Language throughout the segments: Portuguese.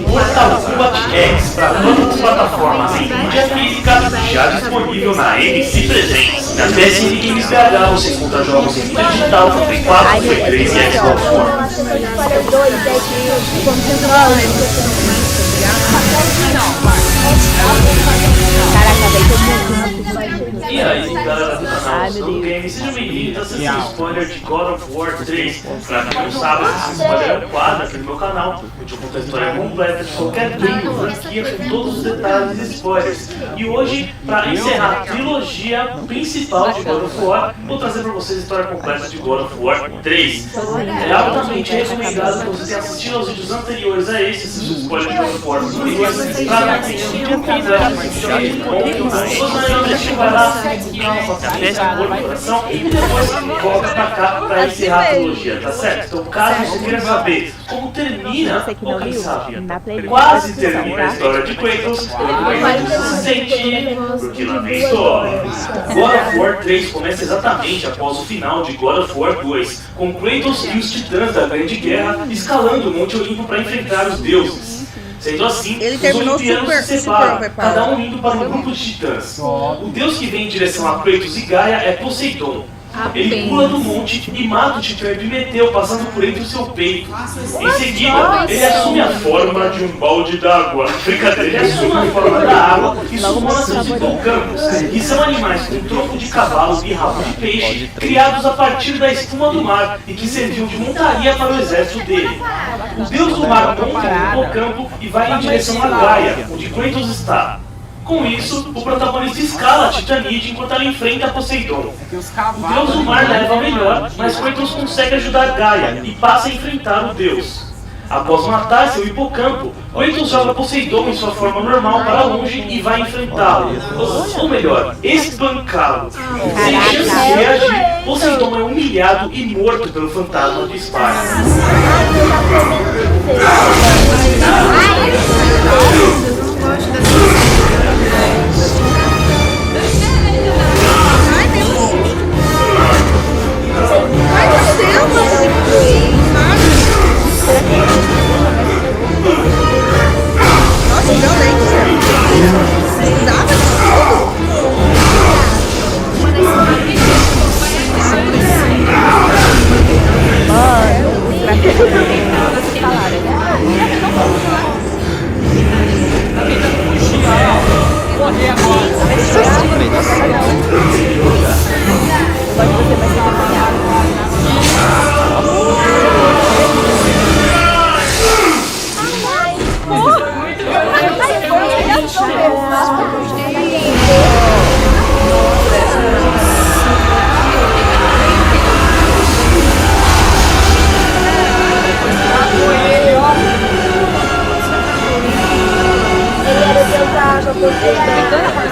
Mortal Kombat X para todas as plataformas em mídia física, já disponível na MC Presents. Na PSN Games BH você encontra jogos em mídia digital para Play 4, Play 3 e Xbox One. Caraca, velho, tô muito. E aí, galera do canal do Game, sejam bem-vindos a esse spoiler de God of War 3. Pra quem não sabe, esse spoiler é um quadro aqui no meu canal, onde eu conto a história completa de qualquer game, franquia, com todos os detalhes e spoilers. E hoje, pra encerrar a trilogia principal de God of War, vou trazer pra vocês a história completa de God of War 3. É altamente recomendado que vocês tenham assistido aos vídeos anteriores a esse spoiler de God of War 2, pra não ter um completo de videogame bom. Se você não assistiu, vai lá, amor no coração e depois volta pra cá pra encerrar a trilogia, tá certo? Então, caso você queira saber como termina, ou quem sabe, quase termina a história de Kratos, se sente, porque lá vem história. God of War 3 começa exatamente após o final de God of War 2, com Kratos e os titãs da Grande Guerra escalando o Monte Olimpo para enfrentar os deuses. Sendo assim, os olimpianos se separam, cada um indo para um grupo de titãs. O deus que vem em direção a Kratos e Gaia é Poseidon. Ele pula do monte e mata o titã Epimeteu, passando por entre o seu peito. Em seguida, ele assume a forma de um balde d'água. Brincadeira, ele assume a forma da água e sumona seus hipocampos, que são animais com tronco de cavalo e rabo de peixe, criados a partir da espuma do mar e que serviam de montaria para o exército dele. O deus do mar monta no hipocampo e vai em direção a Gaia, onde Kratos está. Com isso, o protagonista escala a Titanide enquanto ela enfrenta Poseidon. O deus do mar leva a melhor, mas Kratos consegue ajudar Gaia e passa a enfrentar o deus. Após matar seu hipocampo, Kratos joga Poseidon em sua forma normal para longe e vai enfrentá-lo. Ou melhor, espancá-lo. Sem chance de reagir, Poseidon é humilhado e morto pelo fantasma de Esparta.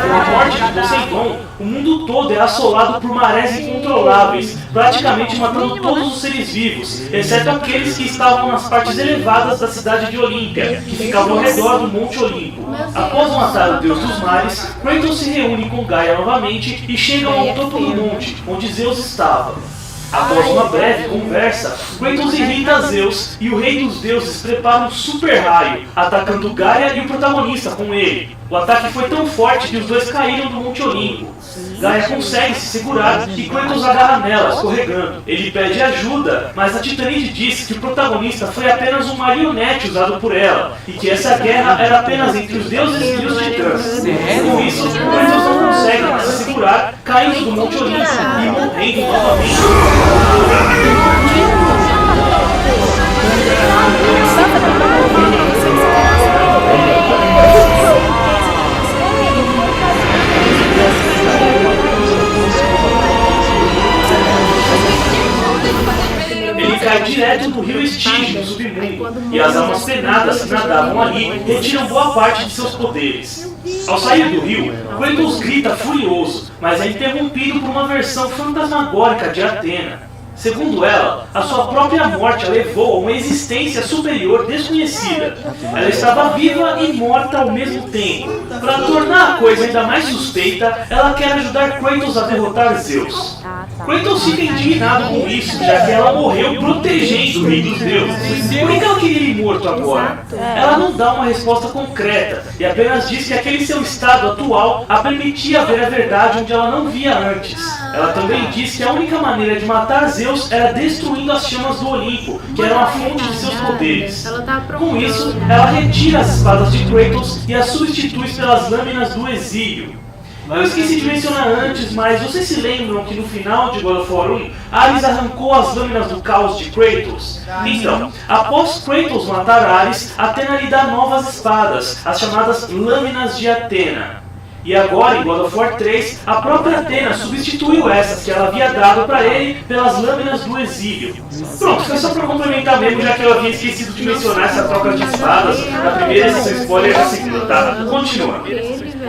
Com a morte de Poseidon, o mundo todo é assolado por marés incontroláveis, praticamente matando todos os seres vivos, exceto aqueles que estavam nas partes elevadas da cidade de Olímpia, que ficava ao redor do Monte Olimpo. Após matar o deus dos mares, Kratos se reúne com Gaia novamente e chegam ao topo do monte, onde Zeus estava. Após uma breve conversa, Kratos irrita Zeus e o rei dos deuses prepara um super raio, atacando Gaia e o protagonista com ele. O ataque foi tão forte que os dois caíram do Monte Olimpo. Gaia consegue se segurar e Kratos agarra nela, escorregando. Ele pede ajuda, mas a Titanide diz que o protagonista foi apenas um marionete usado por ela, e que essa guerra era apenas entre os deuses e os titãs. Com isso, Kratos não consegue mais se segurar, caindo do Monte Olimpo e morrendo novamente. Ele cai direto no rio Estige, no submundo, e as almas penadas que nadavam ali retiram boa parte de seus poderes. Ao sair do rio, Kratos grita furioso, mas é interrompido por uma versão fantasmagórica de Atena. Segundo ela, a sua própria morte a levou a uma existência superior desconhecida. Ela estava viva e morta ao mesmo tempo. Para tornar a coisa ainda mais suspeita, ela quer ajudar Kratos a derrotar Zeus. Kratos fica indignado com isso, já que ela morreu protegendo o rei dos deuses. Por que ela queria ele morto agora? Ela não dá uma resposta concreta e apenas diz que aquele seu estado atual a permitia ver a verdade onde ela não via antes. Ela também diz que a única maneira de matar Zeus era destruindo as chamas do Olimpo, que eram a fonte de seus poderes. Com isso, ela retira as espadas de Kratos e as substitui pelas lâminas do exílio. Eu esqueci de mencionar antes, mas vocês se lembram que no final de God of War 1, Ares arrancou as lâminas do caos de Kratos? Então, após Kratos matar Ares, Atena lhe dá novas espadas, as chamadas Lâminas de Atena. E agora, em God of War 3, a própria Atena substituiu essas que ela havia dado para ele pelas lâminas do exílio. Pronto, foi só para complementar mesmo, já que eu havia esquecido de mencionar essa troca de espadas na primeira sessão spoiler da segunda, tá? Continua.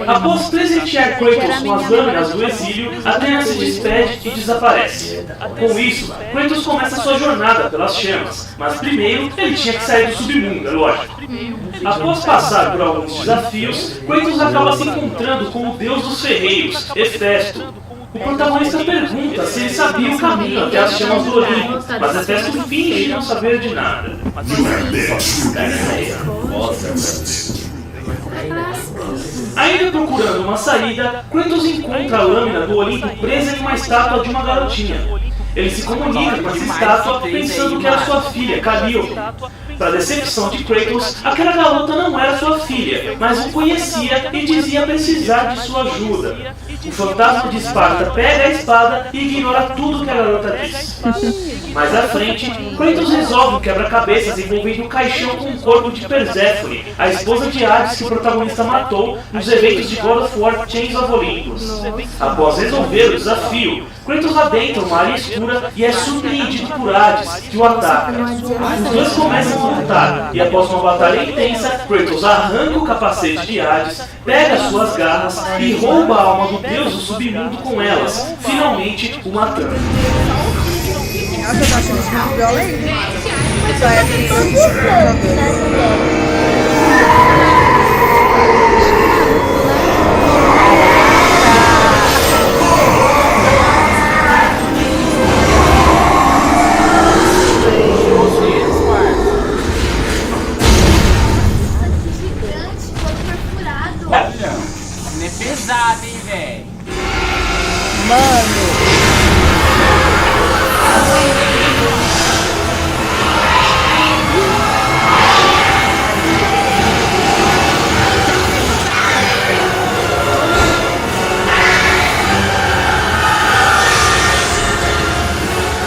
Após presentear Kratos com as lâminas do exílio, Atena se despede e desaparece. Com isso, Kratos começa sua jornada pelas chamas, mas primeiro ele tinha que sair do submundo, é lógico. Após passar por alguns desafios, Kratos acaba se encontrando com o deus dos ferreiros, Hefesto. O protagonista pergunta se ele sabia o caminho até as chamas do Olimpo, mas Hefesto finge não saber de nada. Ainda procurando uma saída, Kratos encontra a lâmina do Olimpo presa em uma estátua de uma garotinha. Ele se comunica com essa estátua pensando que era sua filha, Calliope. Para decepção de Kratos, aquela garota não era sua filha, mas o conhecia e dizia precisar de sua ajuda. O fantasma de Esparta pega a espada e ignora tudo que a garota diz. Mais à frente, Kratos resolve um quebra-cabeças envolvendo um caixão com o corpo de Perséfone, a esposa de Hades que o protagonista matou nos eventos de God of War Chains of Olympus. Após resolver o desafio, Kratos adentra uma área escura e é surpreendido por Hades, que o ataca. Os dois começam a lutar, e após uma batalha intensa, Kratos arranca o capacete de Hades, pega suas garras e rouba a alma do deus do submundo com elas, finalmente o matando. Nossa, eu tô achando isso muito violento. Só é que É pesado, hein, velho? Mano.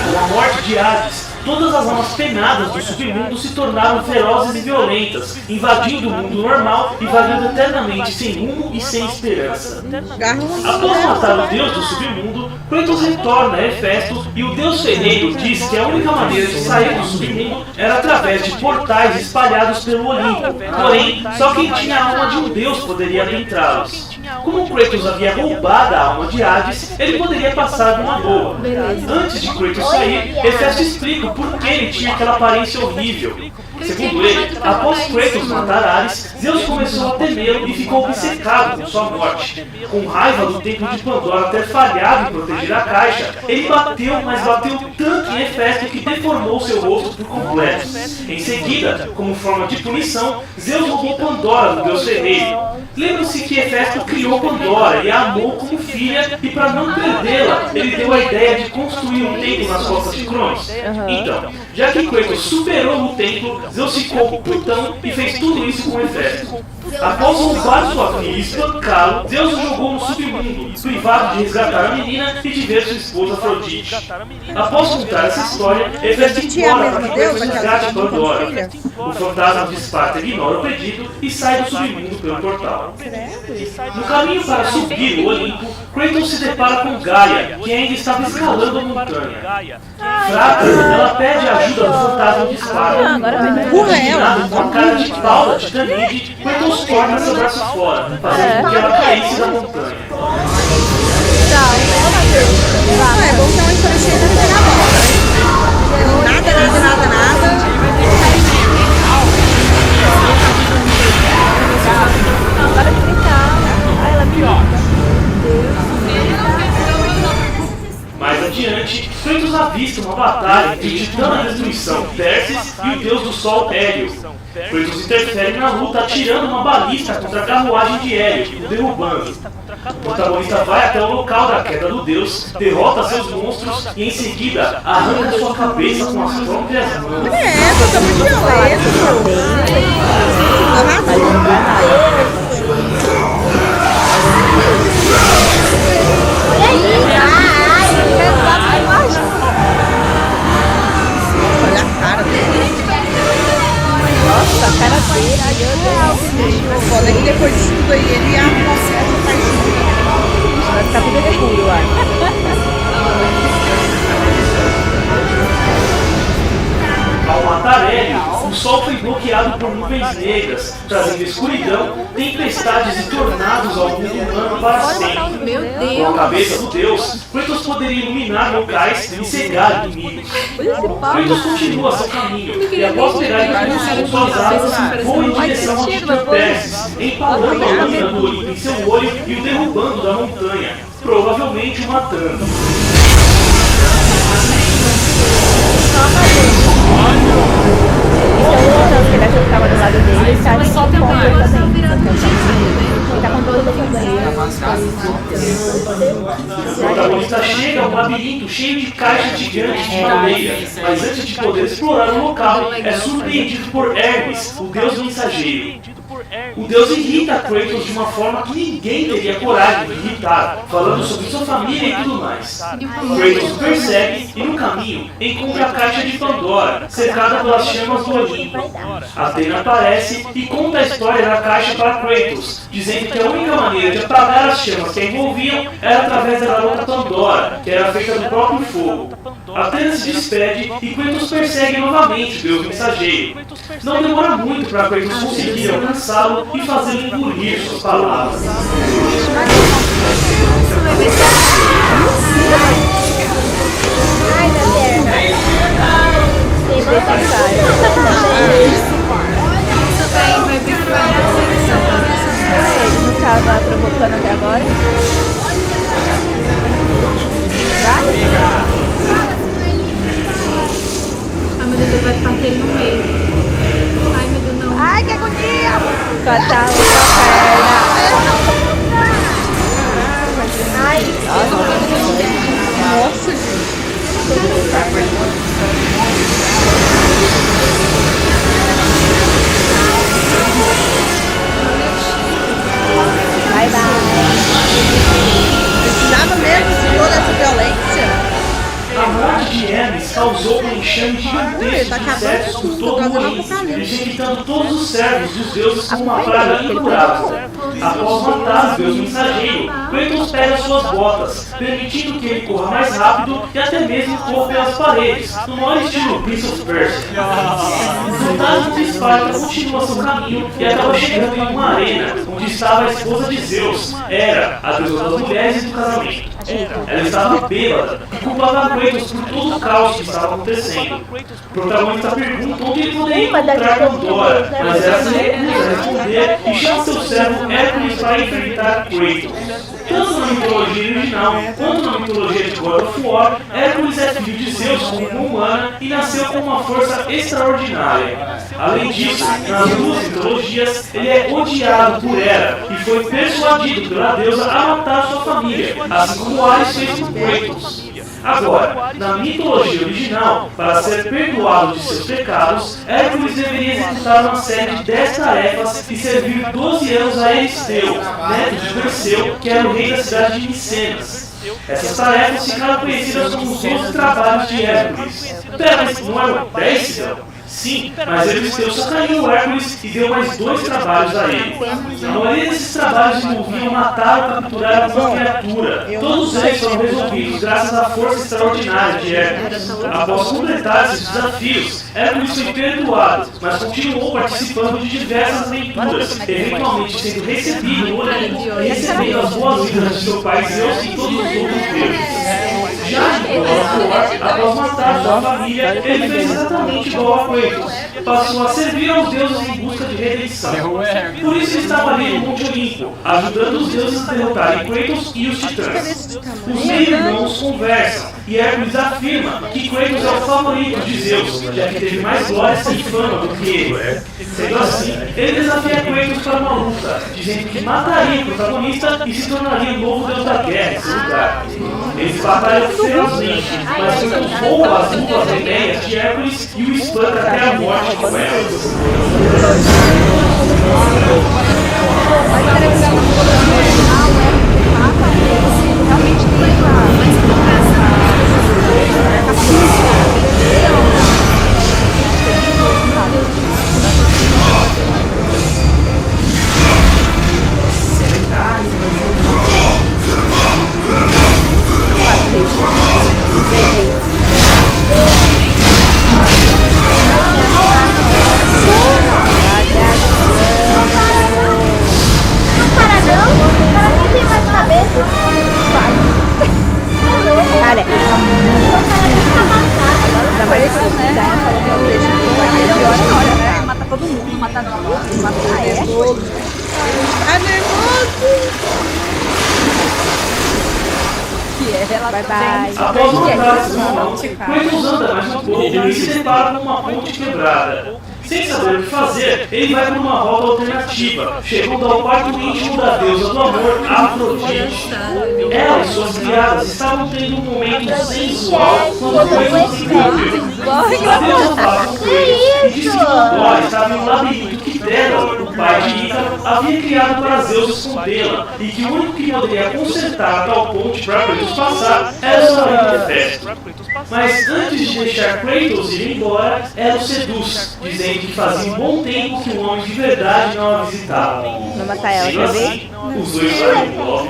Com a morte de Hades, todas as almas penadas do submundo se tornaram ferozes e violentas, invadindo o mundo normal e vagando eternamente sem rumo e sem esperança. Após matar o deus do submundo, Kratos retorna a Hefesto e o deus ferreiro diz que a única maneira de sair do submundo era através de portais espalhados pelo Olimpo, porém, só quem tinha a alma de um deus poderia adentrá-los. Como Kratos havia roubado a alma de Hades, ele poderia passar de uma boa. Antes de Kratos sair, Hefesto explica o porquê ele tinha aquela aparência horrível. Segundo ele, após Kratos matar Ares, Zeus começou a temê-lo e ficou obcecado com sua morte. Com raiva do templo de Pandora ter falhado em proteger a caixa, ele bateu, mas bateu tanto em Hefesto que deformou seu rosto por completo. Em seguida, como forma de punição, Zeus roubou Pandora do deus ferreiro. Lembram-se que Hefesto criou Pandora e a amou como filha, e para não perdê-la, ele deu a ideia de construir um templo nas costas de Cronos. Então, já que Kratos superou o templo, Zeus ficou putão e fez tudo isso com Hefesto. Após roubar sua filha e espancá-lo, Zeus o jogou no submundo, privado de resgatar a menina e de ver sua esposa Afrodite. Após contar essa história, Hefesto implora para que Kratos resgate Pandora. O fantasma de Esparta ignora o pedido e sai do submundo pelo portal. No caminho para subir o Olimpo, Kratos se depara com Gaia, que ainda estava escalando a montanha. Fraca, ela pede a ajuda do fantasma de Esparta. Indignado com a cara de pau da Titanide, Kratos corta seu braço fora, fazendo com que ela caísse da montanha. é bom que é uma enfranchismo na bola. vista uma batalha entre o titã da destruição, Perses, e o deus do sol, Hélio. Kratos interfere na luta atirando uma balista contra a carruagem de Hélio, o derrubando. O protagonista vai até o local da queda do deus, derrota seus monstros e em seguida arranca sua cabeça com as próprias mãos. Tá muito olha a cara dele. Nossa, a cara dele, ai meu Deus. Foda que depois disso tudo aí ele ia mostrar essa parte. Vai ficar tudo escuro, eu acho. Ao matar Hélio, o sol foi bloqueado por nuvens negras, trazendo escuridão, tempestades e tornados ao mundo humano para sempre. Meu Com a Deus. cabeça do deus, Kratos poderia iluminar locais e cegar inimigos. Kratos continua seu caminho e após pegar impulso com suas asas, voa em direção ao titã Perses, empalando a lâmina do Olimpo em seu olho e o derrubando da montanha, provavelmente o matando. Então, ele achou que estava do lado dele e sabe Só que tem o uma Pombo coisa também. virando um Ele tá com todo mundo O protagonista chega a um labirinto cheio de caixas gigantes de madeira, mas antes de poder explorar o local, é surpreendido por Hermes, o deus mensageiro. O deus irrita Kratos de uma forma que ninguém teria coragem de irritar, falando sobre sua família e tudo mais. Kratos persegue e no caminho encontra a caixa de Pandora, cercada pelas chamas do Olimpo. Athena aparece e conta a história da caixa para Kratos, dizendo que a única maneira de apagar as chamas que a envolviam era através da garota Pandora, que era feita do próprio fogo. Athena se despede e Kratos persegue novamente o deus mensageiro. Não demora muito para Kratos conseguir alcançá-lo e fazê-lo engolir suas palavras. Ai, meu Deus. Tem dois ensaios. Isso daí vai vir pra Ele não estava provocando até agora. Ai, meu Deus, ele vai partir ele no meio. Ai, meu Deus, não. Ai, que agonia! Cortar a perna. Ai, Nossa, gente. bye bye. Precisava mesmo de toda essa violência. A morte de Hermes causou um enxame gigantesco de insetos por todo o Olimpo, rejeitando todos os servos dos deuses como uma praga incurável. Após matar o deus mensageiro, Kratos pega suas botas, permitindo que ele corra mais rápido e até mesmo corra pelas paredes, no maior estilo Prince of Persia. O fantasma de Esparta continua seu caminho e acaba chegando em uma arena, onde estava a esposa de Zeus, Hera, a deusa das mulheres e do casamento. Ela estava bêbada e culpava Kratos por todo o caos que estava acontecendo. O protagonista pergunta onde ele poderia encontrar Pandora, mas ela se recusa a responder e chama seu servo Hércules para enfrentar Kratos. Tanto na mitologia original quanto na mitologia de God of War, Hércules é filho de Zeus como uma humana e nasceu com uma força extraordinária. Além disso, nas duas mitologias, ele é odiado por Hera e foi persuadido pela deusa a matar sua família, assim como Ares fez com Kratos. Agora, na mitologia original, para ser perdoado de seus pecados, Hércules deveria executar uma série de 10 tarefas e servir 12 anos a Euristeu, neto de Perseu, que era o rei da cidade de Micenas. Essas tarefas ficaram conhecidas como os 12 trabalhos de Hércules. Pera, mas não eram 10, Cidão? Sim, mas Euristeu sacaneou Hércules e deu mais 2 trabalhos a ele. A maioria desses trabalhos envolviam matar ou capturar alguma criatura. Todos eles foram resolvidos graças à força extraordinária de Hércules. Após completar esses desafios, Hércules foi perdoado, mas continuou participando de diversas aventuras, eventualmente sendo recebido no Olimpo e recebendo as boas-vindas de seu pai Zeus e todos os outros deuses. Já em God of War, após matar sua família, ele fez exatamente igual a Kratos. Passou a servir aos deuses em busca de redenção. Por isso ele estava ali no Monte Olimpo, ajudando os deuses a derrotarem Kratos e os titãs. Os meio-irmãos conversam, e Hércules afirma que Kratos é o favorito de Zeus, já que teve mais glória e fama do que ele. Sendo assim, ele desafia Kratos para uma luta, dizendo que mataria o protagonista e se tornaria o novo deus da guerra em seu lugar. Eles batalham ferozmente, mas Kratos rouba as luvas ideias de Hércules e o espanta até a morte com elas. Bye bye. Após matar esse irmão, Kratos anda mais um pouco e se depara com uma ponte quebrada. Sem saber o que fazer, ele vai por uma rota alternativa, chegando ao quarto íntimo da deusa do amor, Afrodite. Ela e suas criadas estavam tendo um momento sensual quando Kratos se envolveu. A deusa fala com Kratos e diz que Pandora estava em um labirinto que Dédalo, o pai de Ícaro, havia criado para Zeus escondê-la, e que o único que poderia consertar a tal ponte para Kratos passar era o marido Hefesto. Mas antes de deixar Kratos ir embora, ela o seduz, dizendo que fazia um bom tempo que um homem de verdade não a visitava. Vou matar ela, Sendo quer ver? assim, os dois saem do bloco.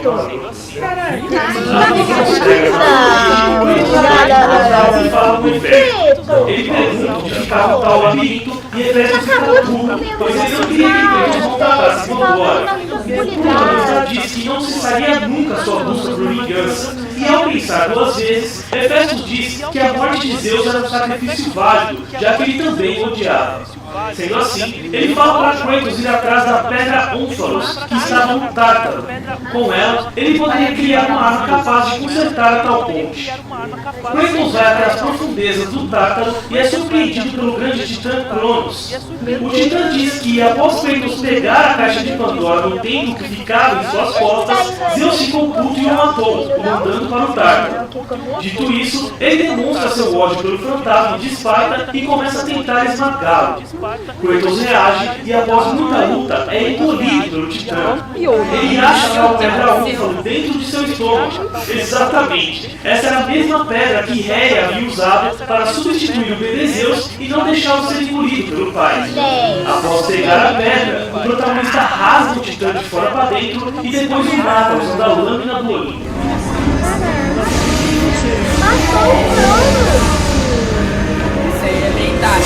E fala com Hefesto. Ele pergunta onde ficava o tal labirinto e Hefesto fica puto, pois ele não queria que Kratos voltasse com Pandora. Pandora diz que não cessaria nunca sua busca por vingança. E ao pensar duas vezes, Hefesto diz que a morte de Zeus era um sacrifício válido, já que ele também o odiava. Sendo assim, ele fala para Kratos ir atrás da pedra Ónfalos, que estava no Tártaro. Com ela, ele poderia criar uma arma capaz de consertar a tal ponte. Kratos vai até as profundezas do Tártaro e é surpreendido pelo grande titã Cronos. O titã diz que, após Kratos pegar a caixa de Pandora no templo que ficava em suas costas, Zeus ficou puto e o matou, o mandando para o Tártaro. Dito isso, ele demonstra seu ódio pelo fantasma de Esparta e começa a tentar esmagá-lo. Kratos reage e, após muita luta, é engolido pelo titã. Ele acha que é uma pedra Ónfalo dentro de seu estômago. Exatamente. Essa era a mesma pedra que Réia havia usado para substituir o bebê Zeus e não deixá-lo ser engolido pelo pai. Após pegar a pedra, o protagonista rasga o titã de fora para dentro e depois o mata usando a lâmina do Olimpo. Matou o Cronos! Isso aí é lendário.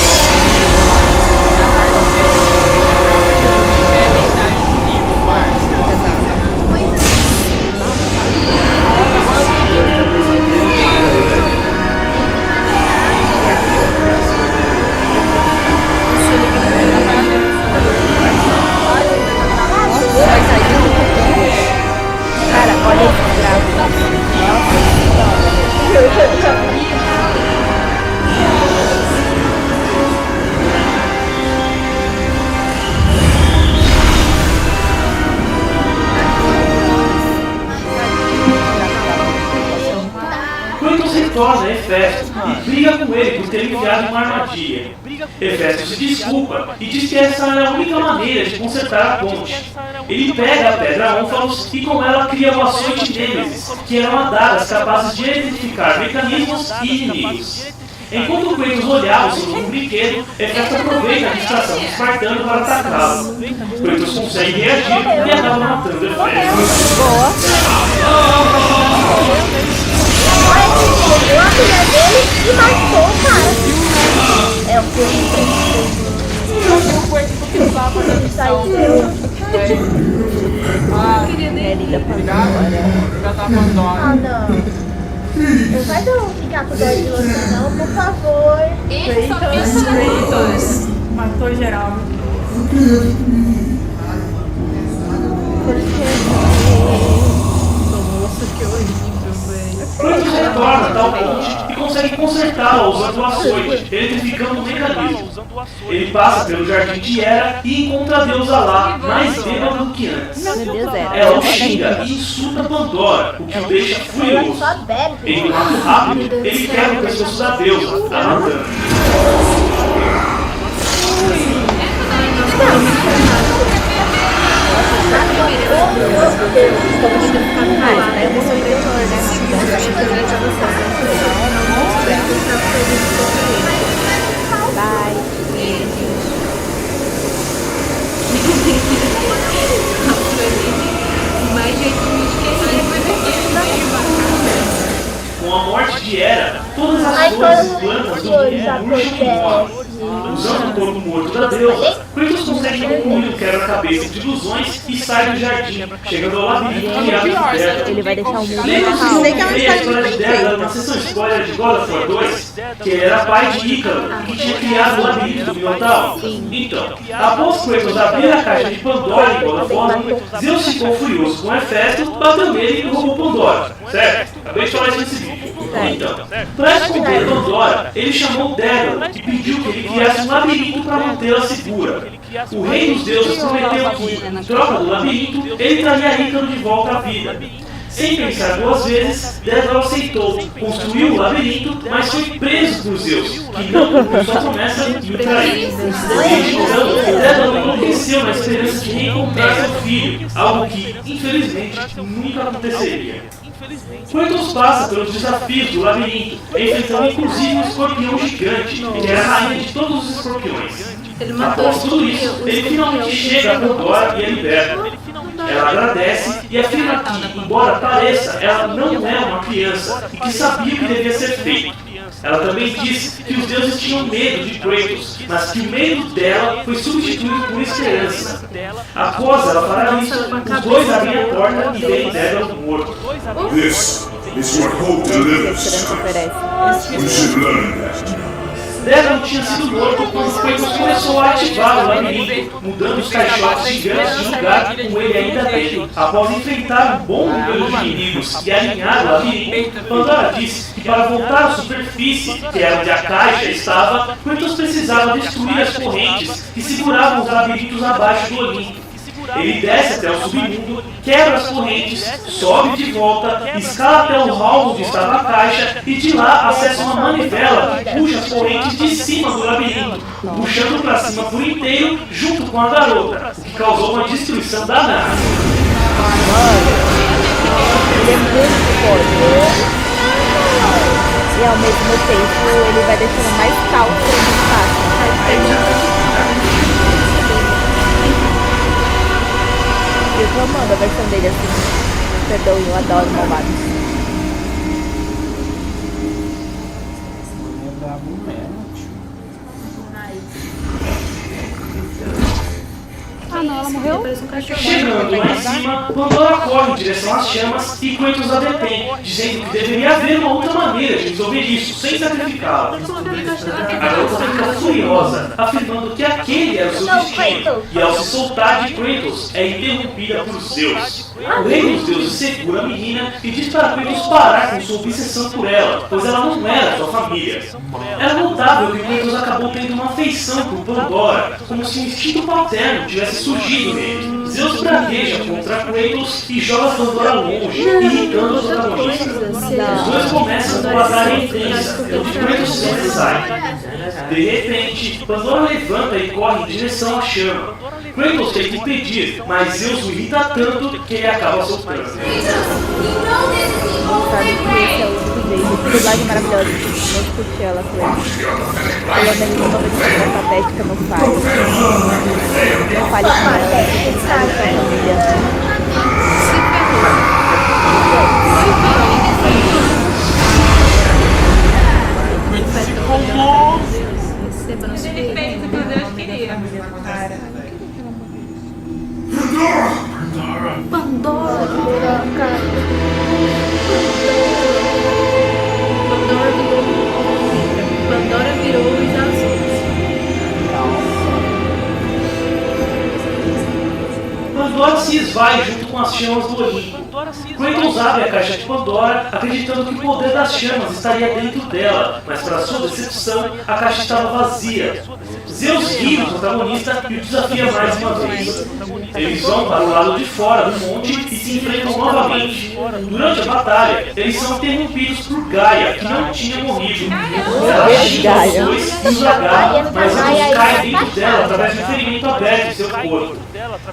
Cara, olha esse gráfico. Kratos retorna a Hefesto e briga com ele por ter enviado uma armadilha. Hefesto se desculpa e diz que essa era a única maneira de consertar a ponte. Ele pega a pedra Ónfalos e com ela cria o açoite Nêmesis, que eram adagas capazes de identificar mecanismos e inimigos. Enquanto Kratos olhava sobre um brinquedo, Hefesto aproveita a distração do espartano para atacá-lo. Kratos consegue reagir e acaba matando Hefesto. Pegou a filha dele e matou o cara. É o que eu saiu. Ah, Querida já tá Pandora. Ah, não. Não vai ficar com dó de você não, por favor. Ele só pensa na Kratos matou geral. Nossa, que horrível, velho. Kratos retorna tal ponte e consegue consertá-la usando o açoite, eletrificando o mecanismo. Ele passa pelo jardim de Hera e encontra a deusa lá, mais bêbada do que antes. Meu Deus, Ela o xinga e insulta Pandora, o que o deixa Ela furioso. só bebe. Em um ato rápido, ele quebra o pescoço da deusa, a matando. Mais jeito de esquecer, mas Com a morte de Hera, todas as Ai, flores e quando plantas do coisa mundo murcham e morrem. Usando o corpo morto da deusa, Kratos consegue concluir o quebra-cabeça de ilusões e sai do jardim, chegando ao labirinto criado por Dédalo. ele vai deixar o mundo Lembra-se calmo. que eu contei a história de Dédalo na sessão spoiler de God of War 2? Que ele era pai de Ícaro e que tinha criado o labirinto do Minotauro? Então, após Kratos abrir a caixa de Pandora em God of War, Zeus ficou furioso com Hefesto, bateu nele e roubou Pandora, certo? Acabei de falar isso nesse vídeo. Então, para esconder Pandora, ele chamou Dédalo e pediu que ele criasse um labirinto para mantê-la segura. O rei dos deuses prometeu que, em troca do labirinto, ele traria Ícaro de volta à vida. Sem pensar duas vezes, Dédalo aceitou, construiu o labirinto, mas foi preso por Zeus, que não cumpriu sua promessa e o traiu. Desde então, Dédalo enlouqueceu na esperança de reencontrar seu filho, algo que, infelizmente, nunca aconteceria. Kratos passa pelos desafios do labirinto, enfrentando inclusive um escorpião gigante, que era a rainha de todos os escorpiões. Após tudo isso, ele finalmente chega a Pandora e a liberta. Ela agradece e afirma que, embora pareça, ela não é uma criança e que sabia o que devia ser feito. Ela também diz que os deuses tinham medo de Kratos, mas que o medo dela foi substituído por esperança. Após ela falar isso, os dois abrem a porta e veem Dédalo morto. This is what hope delivers. Esperança oferece. We should learn that. Dédalo tinha sido morto quando Kratos começou a ativar o labirinto, mudando os caixotes gigantes de lugar com ele ainda dentro. Após enfrentar um bom número de inimigos e alinhar o labirinto, Pandora disse que para voltar à superfície, que era onde a caixa estava, Kratos precisava destruir as correntes que seguravam os labirintos abaixo do Olimpo. Ele desce até o submundo, quebra as correntes, sobe de volta, escala até o hall onde estava a caixa e de lá acessa uma manivela que puxa as correntes de cima do labirinto, puxando para cima por inteiro junto com a garota, o que causou uma destruição danada. Ele é muito forte. E ao mesmo tempo ele vai deixando mais calmo no espaço. Eu tô amando a versão dele assim. Perdoe, eu adoro malvados. Ah, não, ela morreu? Chegando lá em cima, Pandora corre em direção às chamas e Kratos a detém, dizendo que deveria haver uma outra maneira de resolver isso, sem sacrificá-la. A garota fica furiosa, afirmando que aquele era o seu destino, e ao se soltar de Kratos, é interrompida por Zeus. O rei dos deuses segura a menina e diz para Kratos parar com sua obsessão por ela, pois ela não era sua família. Era notável que Kratos acabou tendo uma afeição por Pandora, como se um instinto paterno tivesse surgido nele. Zeus pragueja contra Kratos e joga Pandora longe, irritando os protagonistas. Os dois começam uma batalha intensa, onde Kratos sempre sai. De repente, Pandora levanta e corre em direção à chama. Kratos tem que impedir, mas Zeus o irrita tanto que ele acaba soltando. Sabe que esse é o único jeito. Que dublagem maravilhosa. Não escute ela com ele. Pelo menos uma versão patética não fale. Não fale com ela. Não fale com a família. Ele fez o que Deus queria. Pandora! Pandora. Pandora se esvai junto com as chamas do Olimpo. Kratos abre a caixa de Pandora, acreditando que o poder das chamas estaria dentro dela, mas para sua decepção, a caixa estava vazia. Zeus ri do protagonista e o desafia mais uma vez. Eles vão para o lado de fora do monte e se enfrentam novamente. Durante a batalha, eles são interrompidos por Gaia, que não tinha morrido. Ela xinga os dois e os agarra, mas Zeus cai dentro dela através de um ferimento aberto em seu corpo.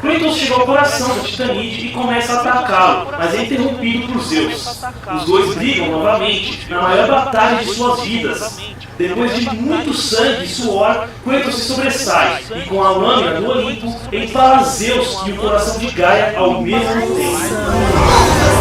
Kratos chega ao coração da Titanide e começa a atacá-lo, mas é interrompido por Zeus. Os dois brigam novamente, na maior batalha de suas vidas. Depois de muito sangue e suor, Kratos se sobressai e com a lâmina do Olimpo empala Zeus e o coração de Gaia ao mesmo tempo.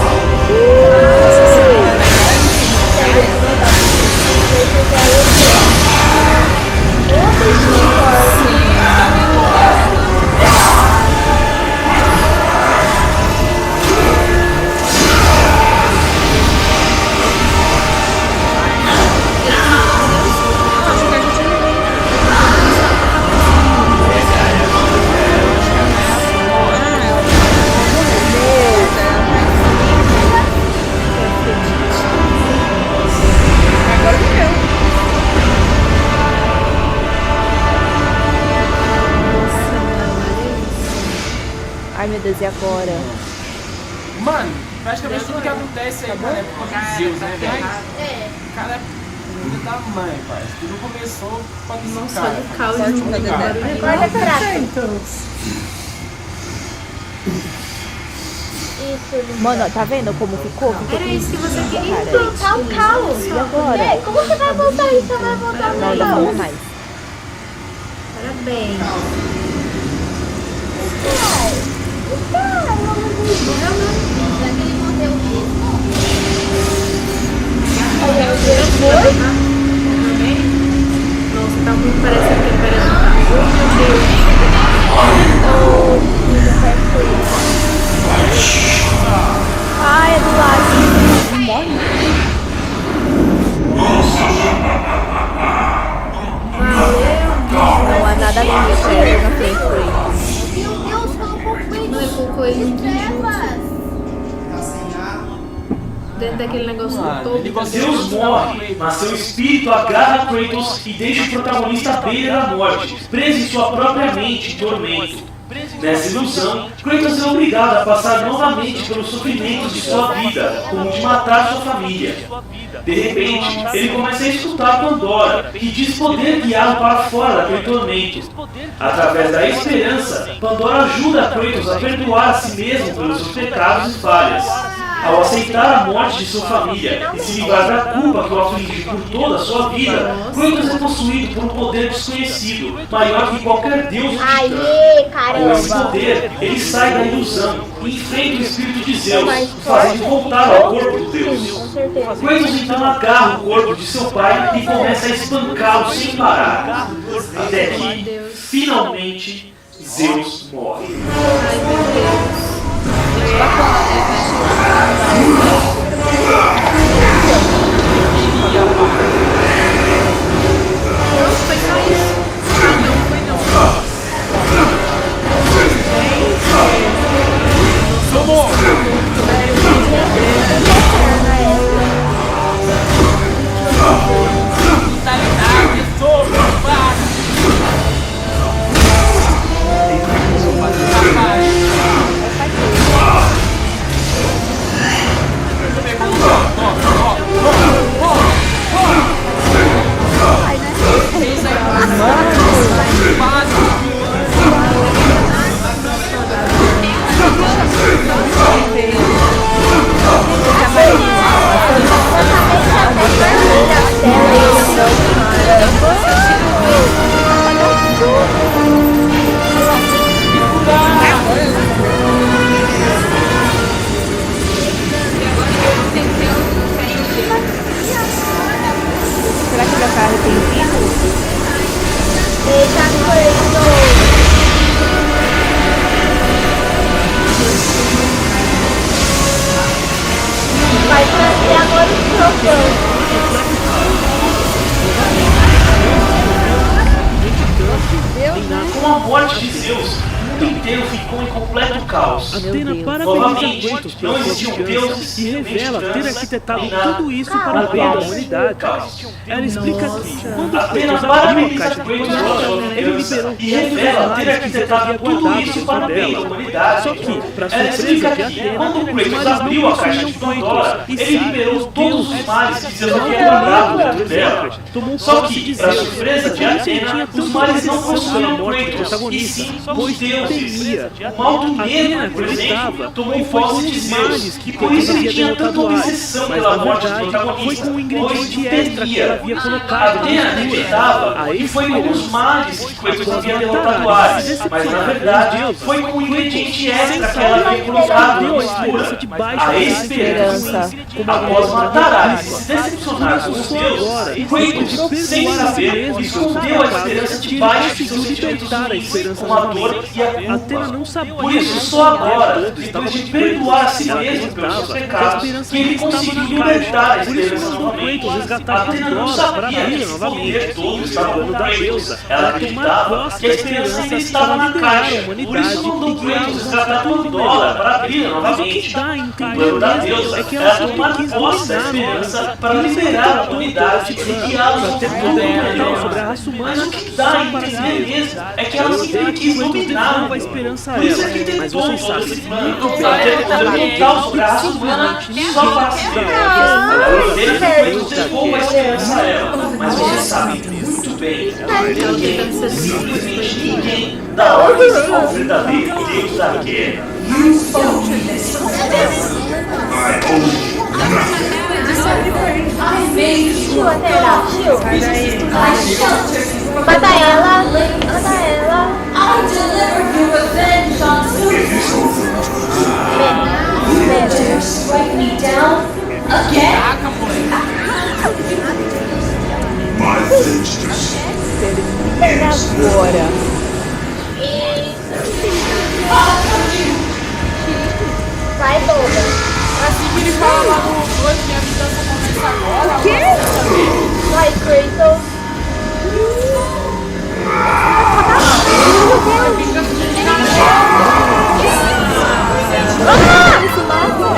Ai meu Deus, e agora? Mano, praticamente tudo que acontece aí, mano, é por causa de Zeus, né, velho? O cara é filho da mãe, pai. Tudo começou com esse Nossa, cara. olha o caos no mundo. Acorda, caraca. Isso, Mano, tá vendo como ficou? Ficou Era isso que você queria? cara. voltar o caos. E agora? É, como você vai voltar isso? Você vai voltar o Não, não caos. vou mais. Parabéns. Nossa, tá muito parecendo que ele parece um carro. Oh, meu Deus. Ai, é do lado. Morre. Não há nada além de pedra na frente por aí. Meu Deus, colocou Não é pouco ele trevas. dentro daquele negócio Mano, todo. ele conseguiu Zeus morre, mas seu espírito agarra Kratos e deixa o protagonista à beira da morte, preso em sua própria mente em tormento. Nessa ilusão, Kratos é obrigado a passar novamente pelos sofrimentos de sua vida, como o de matar sua família. De repente, ele começa a escutar Pandora, que diz poder guiá-lo para fora daquele tormento. Através da esperança, Pandora ajuda Kratos a perdoar a si mesmo pelos seus pecados e falhas. Ao aceitar a morte de sua família e se livrar da culpa que o aflige por toda a sua vida, Kratos é possuído por um poder desconhecido, maior que qualquer deus de Titã. Aê, Com esse caramba. poder, ele sai da ilusão e enfrenta o espírito de Zeus, fazendo voltar ao corpo do deus. Com certeza. Kratos então agarra o corpo de seu pai e começa a espancá-lo sem parar. Até que, finalmente, Zeus morre. Ai, meu Deus. Não, foi só isso. Ah, não, foi não. Brutalidade sobre o barco. Será que já tá arrependido? Eita, Kratos. Vai trazer agora o troféu. Com a morte de Zeus, o mundo inteiro ficou em completo caos. Atena parabeniza Novamente, Kratos não pela sua existiam confiança deuses, e revela ter vingança, arquitetado nem nada. tudo isso para o bem da humanidade. Ela explica que, quando Apenas Kratos abriu a parabeniza caixa de Kratos Pandora, pela sua ele vingança liberou e todos os revela ter males que arquitetado havia tudo guardado isso dentro para o bem da dela. humanidade. Só que, para Ela surpresa explica de que, Atena, quando os Kratos males abriu não a caixa de possuíam Pandora, Kratos, e ele sim, liberou todos os males que Zeus Só havia que guardado Kratos, dentro dela. tomou Só posse que, de para Zeus, surpresa de ele Atena, sentia os tanta males não obsessão pela possuíam morte do Kratos, e protagonista, sim pois os deuses. temia. O mal do Atena medo, por exemplo, acreditava tomou que foi com posse de os Zeus, males que e por isso Kratos ele havia tinha tanta derrotado Ares, obsessão mas pela na morte do verdade foi protagonista, com um ingrediente pois extra que temia. ela havia colocado na Atena mistura. acreditava A que foi com os esperança. males que Kratos Após havia matar derrotado Ares, Ares, mas na decepcionar verdade os deuses, foi com um ingrediente extra sem que ela havia saber, colocado deu na a esperança mistura. debaixo A da esperança. como Após uma matar Ares e desculpa. se decepcionar com os deuses, Kratos, sem perdoar a si saber, mesmo, escondeu a esperança que ele debaixo de conseguiu seus sentimentos libertar a esperança com a dor novamente. e a culpa. Atena não sabia Por isso, que só agora, todos estavam depois de com Kratos, perdoar a si ela mesmo pelos seus acreditava que a pecados, esperança que ele estava conseguiu na libertar a caixa. Por isso esperança mandou novamente. Kratos resgatar Atena não Pandora para sabia abrir que esse novamente. poder todo estava Plano com da Kratos. deusa Ela para tomar acreditava posse que a da esperança ainda esperança estava para na liberar a caixa. Por humanidade isso mandou e Kratos guiá-los resgatar ao Pandora para abrir Mas o que novamente. dá a O entender plano da mesmo deusa é que era ela sempre tomar quis posse da dominar o esperança mundo. para Eles liberar a tentam humanidade todo esse e plano guiá-los para ao ter mundo todo o controle melhor. sobre a raça humana Mas o que dá a só para si entender mesmo. mesmo é que ela Ela sempre odeia quis que Kratos dominar o devolva a mundo. esperança a Por isso é ela. que Mas tentou vocês todo sabem esse muito plano bem para ter poder lutar os que braços humanos simplesmente só para si ninguém mesmo. Não, Ele velho. devolva a esperança a ela. Mas você sabe muito bem que simplesmente ninguém dá ordens ao verdadeiro Deus da guerra. Tio, Atena, tio. Mata ela. Mata ela. My vengeance. Agora. Vai, boba. Assim que ele fala lá no 2 que a vida só começa agora. O quê? Vai, Kratos. Ah! Ele se mata. Como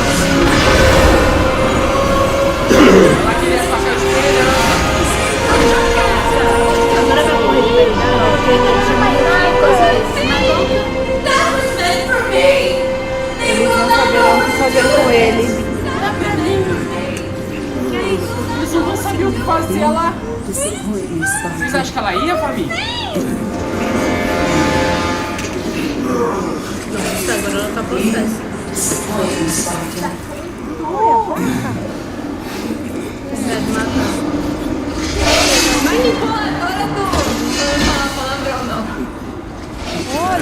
assim, Kratos? Saberão o que fazer com ele. Eles não sabiam o que fazer lá. Vocês acham que ela ia, família? Agora ela tá processo. Olha esse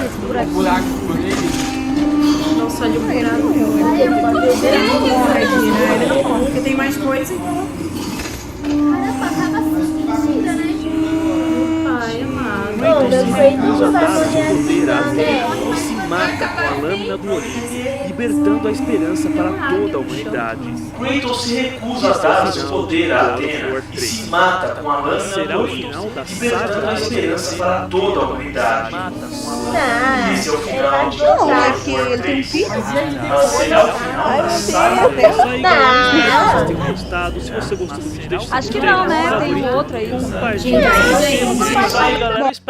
O buraquinho. buraco por ele. Não, só de um buraco. Ele não morre, ele não morre, porque tem mais coisa. Pai amado. Não, meu Kratos não vai Usar morrer seu poder assim, né? Atena e se mata com a lâmina do Olimpo, libertando a esperança para toda a humanidade. Kratos se recusa a dar o seu poder a Atena e se mata com a lâmina Será do o Olimpo, final da libertando saga a esperança para toda a humanidade. Não, Esse é o ele final vai de Não, voltar. é que ele tem filho. Mas será o final da saga? É isso aí, galera. Espero que Não. vocês tenham gostado. Se você gostou do vídeo, deixe seu Acho que gostei, não, né? Tem favorito, outro aí. compartilhe. Não, É isso aí, galera. Eu espero